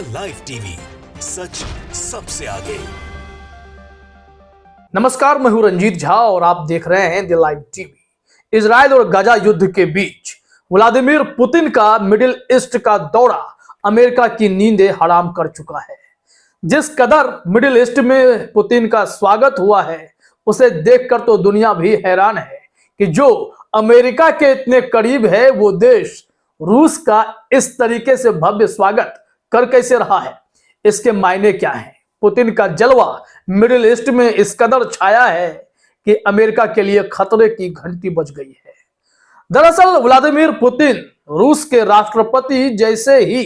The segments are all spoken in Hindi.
द लाइव टीवी, सच सबसे आगे। नमस्कार, मैं हूं रंजीत झा और आप देख रहे हैं द लाइव टीवी। इजराइल और गाजा युद्ध के बीच व्लादिमीर पुतिन का मिडिल ईस्ट का दौरा अमेरिका की नींदें हराम कर चुका है। जिस कदर मिडिल ईस्ट में पुतिन का स्वागत हुआ है, उसे देखकर तो दुनिया भी हैरान है कि जो अमेरिका के इतने करीब है, वो देश रूस का इस तरीके से भव्य स्वागत कर कैसे रहा है। इसके मायने क्या हैं? पुतिन का जलवा मिडिल ईस्ट में इस कदर छाया है कि अमेरिका के लिए खतरे की घंटी बज गई है। दरअसल व्लादिमीर पुतिन रूस के राष्ट्रपति जैसे ही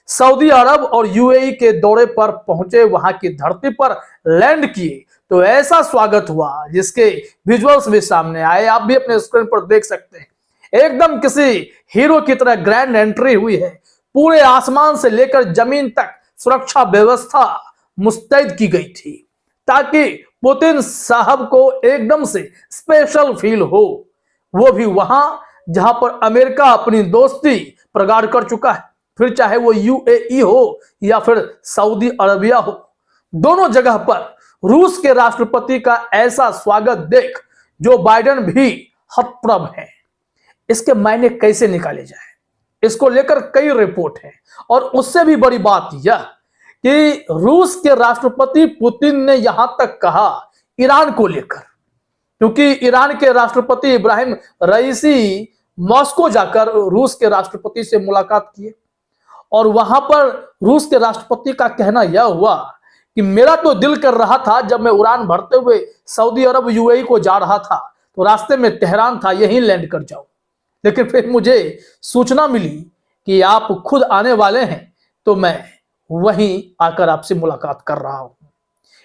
सऊदी अरब और यूएई के दौरे पर पहुंचे, वहां की धरती पर लैंड किए तो ऐसा स्वागत हुआ जिसके विजुअल्स भी सामने आए। आप भी अपने स्क्रीन पर देख सकते हैं। एकदम किसी हीरो की तरह ग्रैंड एंट्री हुई है। पूरे आसमान से लेकर जमीन तक सुरक्षा व्यवस्था मुस्तैद की गई थी ताकि पुतिन साहब को एकदम से स्पेशल फील हो, वो भी वहां जहां पर अमेरिका अपनी दोस्ती प्रगाढ़ कर चुका है। फिर चाहे वो यूएई हो या फिर सऊदी अरबिया हो, दोनों जगह पर रूस के राष्ट्रपति का ऐसा स्वागत देख जो बाइडेन भी हतप्रभ है। इसके मायने कैसे निकाले जाए, इसको लेकर कई रिपोर्ट हैं। और उससे भी बड़ी बात यह कि रूस के राष्ट्रपति पुतिन ने यहां तक कहा ईरान को लेकर, क्योंकि ईरान के राष्ट्रपति इब्राहिम रईसी मॉस्को जाकर रूस के राष्ट्रपति से मुलाकात किए और वहां पर रूस के राष्ट्रपति का कहना यह हुआ कि मेरा तो दिल कर रहा था, जब मैं उड़ान भरते हुए सऊदी अरब यूएई को जा रहा था तो रास्ते में तेहरान था, यहीं लैंड कर जाऊं, लेकिन फिर मुझे सूचना मिली कि आप खुद आने वाले हैं तो मैं वहीं आकर आपसे मुलाकात कर रहा हूं।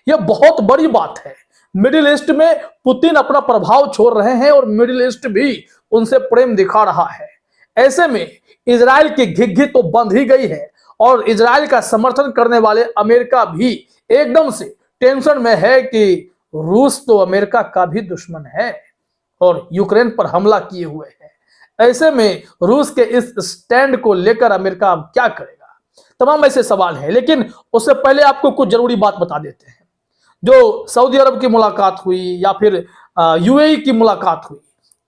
यह बहुत बड़ी बात है। मिडिल ईस्ट में पुतिन अपना प्रभाव छोड़ रहे हैं और मिडिल ईस्ट भी उनसे प्रेम दिखा रहा है। ऐसे में इजराइल की घिघी तो बंद ही गई है और इजराइल का समर्थन करने वाले अमेरिका भी एकदम से टेंशन में है कि रूस तो अमेरिका का भी दुश्मन है और यूक्रेन पर हमला किए हुए है। ऐसे में रूस के इस स्टैंड को लेकर अमेरिका अब क्या करेगा, तमाम ऐसे सवाल हैं। लेकिन उससे पहले आपको कुछ जरूरी बात बता देते हैं। जो सऊदी अरब की मुलाकात हुई या फिर यूएई की मुलाकात हुई,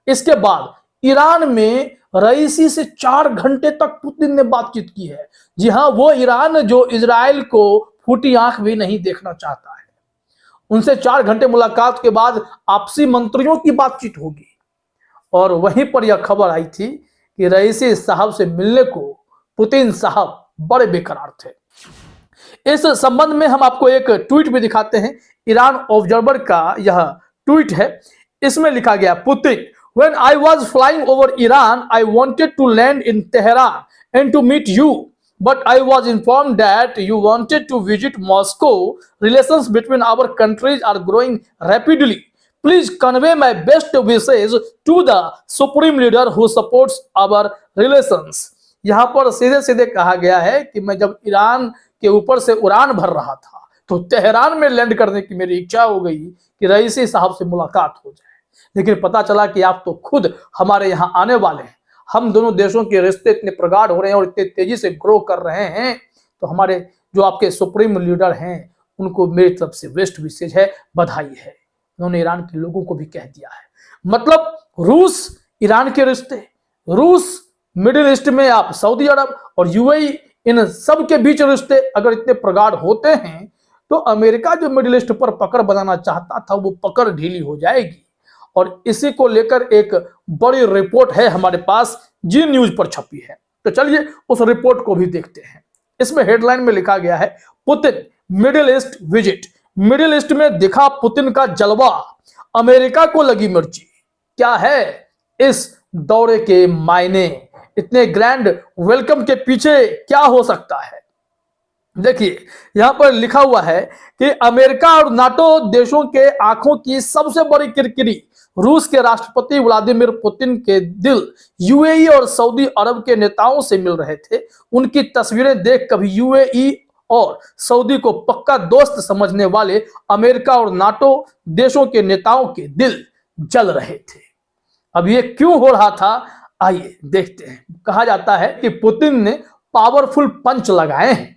इसके बाद ईरान में रईसी से 4 घंटे तक पुतिन ने बातचीत की है। जी हां, वो ईरान जो इजराइल को फूटी आंख भी नहीं देखना चाहता है, उनसे 4 घंटे मुलाकात के बाद आपसी मंत्रियों की बातचीत होगी। और वहीं पर यह खबर आई थी कि रईसी साहब से मिलने को पुतिन साहब बड़े बेकरार थे। इस संबंध में हम आपको एक ट्वीट भी दिखाते हैं। ईरान ऑब्जर्वर का यह ट्वीट है। इसमें लिखा गया, Putin, when I was flying over Iran, I wanted to land in Tehran and to meet you, but I was informed that you wanted to visit Moscow. Relations between our countries are growing rapidly. Please convey my best wishes to the supreme leader who supports our relations. यहाँ पर सीधे सीधे कहा गया है कि मैं जब ईरान के ऊपर से उड़ान भर रहा था तो तेहरान में लैंड करने की मेरी इच्छा हो गई कि रईसी साहब से मुलाकात हो जाए, लेकिन पता चला कि आप तो खुद हमारे यहाँ आने वाले हैं। हम दोनों देशों के रिश्ते इतने प्रगाढ़ हो रहे हैं और इतने तेजी से ग्रो कर रहे हैं, तो हमारे जो आपके सुप्रीम लीडर हैं उनको मेरी तरफ से बेस्ट विशेष है, बधाई है। उन्होंने ईरान के लोगों को भी कह दिया है। मतलब रूस ईरान के रिश्ते, रूस मिडिल ईस्ट में आप सऊदी अरब और यूएई, इन सब के बीच रिश्ते अगर इतने प्रगाढ़ होते हैं तो अमेरिका जो मिडिल ईस्ट पर पकड़ बनाना चाहता था वो पकड़ ढीली हो जाएगी। और इसी को लेकर एक बड़ी रिपोर्ट है हमारे पास, जी न्यूज पर छपी है। तो चलिए उस रिपोर्ट को भी देखते हैं। इसमें हेडलाइन में लिखा गया है, Putin middle east visit. Middle east में दिखा पुतिन का जलवा, अमेरिका को लगी मिर्ची। क्या है इस दौरे के मायने? इतने ग्रैंड वेलकम के पीछे क्या हो सकता है? देखिए, यहां पर लिखा हुआ है कि अमेरिका और नाटो देशों के आंखों की सबसे बड़ी किरकिरी, रूस के राष्ट्रपति व्लादिमीर पुतिन के दिल यूएई और सऊदी अरब के नेताओं से मिल रहे थे। उनकी तस्वीरें देख कभी यूएई और सऊदी को पक्का दोस्त समझने वाले अमेरिका और नाटो देशों के नेताओं के दिल जल रहे थे। अब ये क्यों हो रहा था, आइए देखते हैं। कहा जाता है कि पुतिन ने पावरफुल पंच लगाए हैं।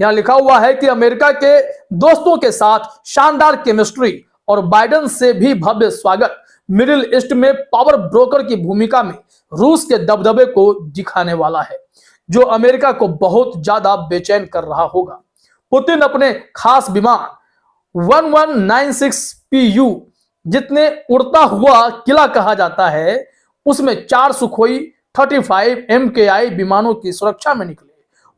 यहाँ लिखा हुआ है कि अमेरिका के दोस्तों के साथ शानदार केमिस्ट्री और बाइडेन से भी भव्य स्वागत मिडिल ईस्ट में पावर ब्रोकर की भूमिका में रूस के दबदबे को दिखाने वाला है, जो अमेरिका को बहुत ज्यादा बेचैन कर रहा होगा। पुतिन अपने खास विमान 1196PU जितने उड़ता हुआ किला कहा जाता है, उसमें 4 सुखोई 35 MKI विमानों की सुरक्षा में निकले।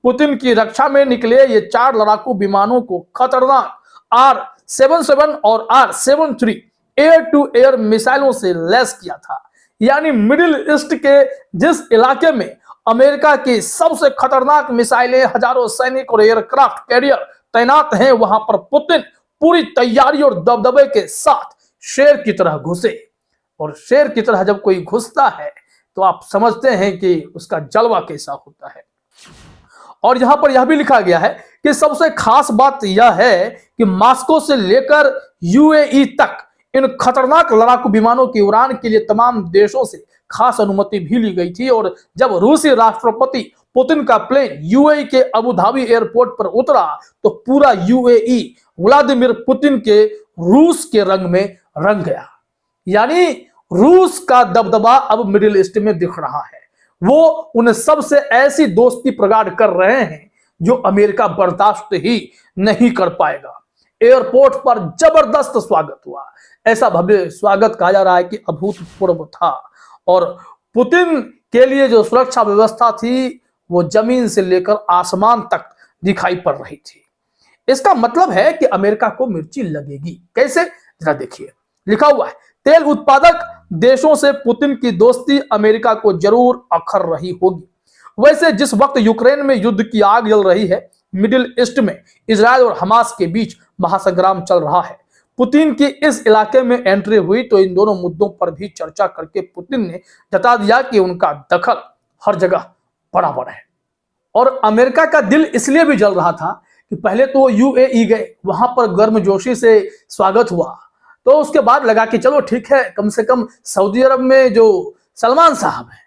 पुतिन की रक्षा में निकले ये 4 लड़ाकू विमानों को खतरनाक R-77 और R-73 एयर टू एयर मिसाइलों से लैस किया था। यानी मिडिल ईस्ट के जिस इलाके में अमेरिका की सबसे खतरनाक मिसाइलें, हजारों सैनिक और एयरक्राफ्ट कैरियर तैनात हैं, वहां पर पुतिन पूरी तैयारी और दबदबे के साथ शेर की तरह घुसे। और शेर की तरह जब कोई घुसता है तो आप समझते हैं कि उसका जलवा कैसा होता है। और यहां पर यह भी लिखा गया है कि सबसे खास बात यह है कि मॉस्को से लेकर UAE तक इन खतरनाक लड़ाकू विमानों की उड़ान के लिए तमाम देशों से खास अनुमति भी ली गई थी। और जब रूसी राष्ट्रपति पुतिन का प्लेन UAE के अबू धाबी एयरपोर्ट पर उतरा तो पूरा UAE व्लादिमीर पुतिन के रूस के रंग में रंग गया। यानी रूस का दबदबा अब मिडिल ईस्ट में दिख रहा है। वो उन सब से ऐसी दोस्ती प्रगाढ़ कर रहे हैं जो अमेरिका बर्दाश्त ही नहीं कर पाएगा। एयरपोर्ट पर जबरदस्त स्वागत हुआ, ऐसा भव्य स्वागत कहा जा रहा है कि अभूतपूर्व था। और पुतिन के लिए जो सुरक्षा व्यवस्था थी वो जमीन से लेकर आसमान तक दिखाई पड़ रही थी। इसका मतलब है कि अमेरिका को मिर्ची लगेगी। कैसे, जरा देखिए। लिखा हुआ है, तेल उत्पादक देशों से पुतिन की दोस्ती अमेरिका को जरूर अखर रही होगी। वैसे जिस वक्त यूक्रेन में युद्ध की आग जल रही है, मिडिल ईस्ट में इजराइल और हमास के बीच महासंग्राम चल रहा है, पुतिन की इस इलाके में एंट्री हुई तो इन दोनों मुद्दों पर भी चर्चा करके पुतिन ने जता दिया कि उनका दखल हर जगह बराबर है। और अमेरिका का दिल इसलिए भी जल रहा था कि पहले तो UAE गए, वहां पर गर्मजोशी से स्वागत हुआ, तो उसके बाद लगा कि चलो ठीक है, कम से कम सऊदी अरब में जो सलमान साहब हैं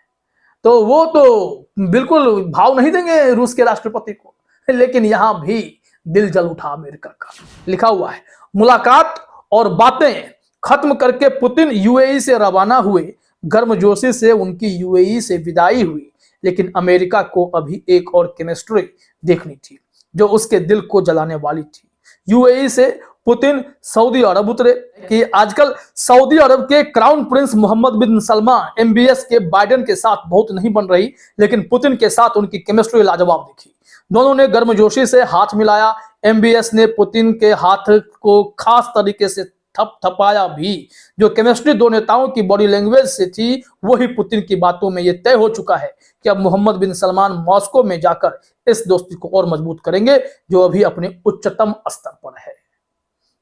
तो वो तो बिल्कुल भाव नहीं देंगे रूस के राष्ट्रपति को। लेकिन यहां भी दिल जल उठा अमेरिका का। लिखा हुआ है, मुलाकात और बातें खत्म करके पुतिन UAE से रवाना हुए। गर्मजोशी से उनकी UAE से विदाई हुई, लेकिन अमेरिका को अभी एक और केमिस्ट्री देखनी थी जो उसके दिल को जलाने वाली थी। UAE से पुतिन सऊदी अरब उतरे कि आजकल सऊदी अरब के क्राउन प्रिंस मोहम्मद बिन सलमान MBS के बाइडेन के साथ बहुत नहीं बन रही, लेकिन पुतिन के साथ उनकी केमिस्ट्री लाजवाब दिखी। दोनों ने गर्मजोशी से हाथ मिलाया। MBS ने पुतिन के हाथ को खास तरीके से थपथपाया भी। जो केमिस्ट्री दो नेताओं की बॉडी लैंग्वेज से थी, वही पुतिन की बातों में यह तय हो चुका है कि अब मोहम्मद बिन सलमान मॉस्को में जाकर इस दोस्ती को और मजबूत करेंगे जो अभी अपने उच्चतम स्तर पर है।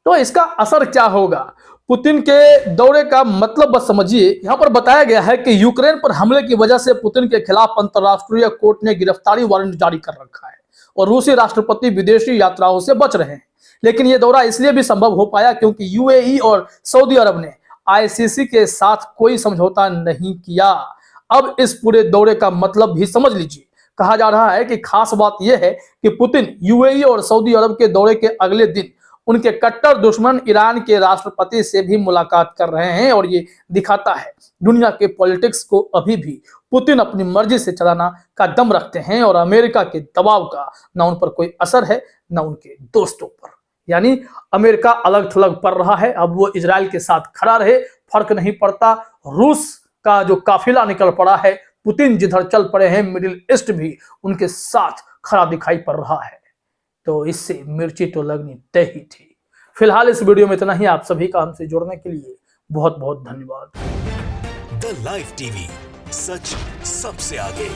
तो इसका असर क्या होगा? पुतिन के दौरे का मतलब बस समझिए। यहां पर बताया गया है कि यूक्रेन पर हमले की वजह से पुतिन के खिलाफ अंतरराष्ट्रीय कोर्ट ने गिरफ्तारी वारंट जारी कर रखा है और रूसी राष्ट्रपति विदेशी यात्राओं से बच रहे हैं। लेकिन यह दौरा इसलिए भी संभव हो पाया क्योंकि UAE और सऊदी अरब ने ICC के साथ कोई समझौता नहीं किया। अब इस पूरे दौरे का मतलब भी समझ लीजिए। कहा जा रहा है कि खास बात यह है कि पुतिन UAE और सऊदी अरब के दौरे के अगले दिन उनके कट्टर दुश्मन ईरान के राष्ट्रपति से भी मुलाकात कर रहे हैं। और ये दिखाता है दुनिया के पॉलिटिक्स को अभी भी पुतिन अपनी मर्जी से चलाना का दम रखते हैं और अमेरिका के दबाव का ना उन पर कोई असर है ना उनके दोस्तों पर। यानी अमेरिका अलग थलग पड़ रहा है। अब वो इजराइल के साथ खड़ा रहे, फर्क नहीं पड़ता। रूस का जो काफिला निकल पड़ा है, पुतिन जिधर चल पड़े हैं, मिडिल ईस्ट भी उनके साथ खड़ा दिखाई पड़ रहा है। तो इससे मिर्ची तो लगनी तय ही थी। फिलहाल इस वीडियो में इतना ही। आप सभी का हमसे जुड़ने के लिए बहुत बहुत धन्यवाद। द लाइव टीवी, सच सबसे आगे।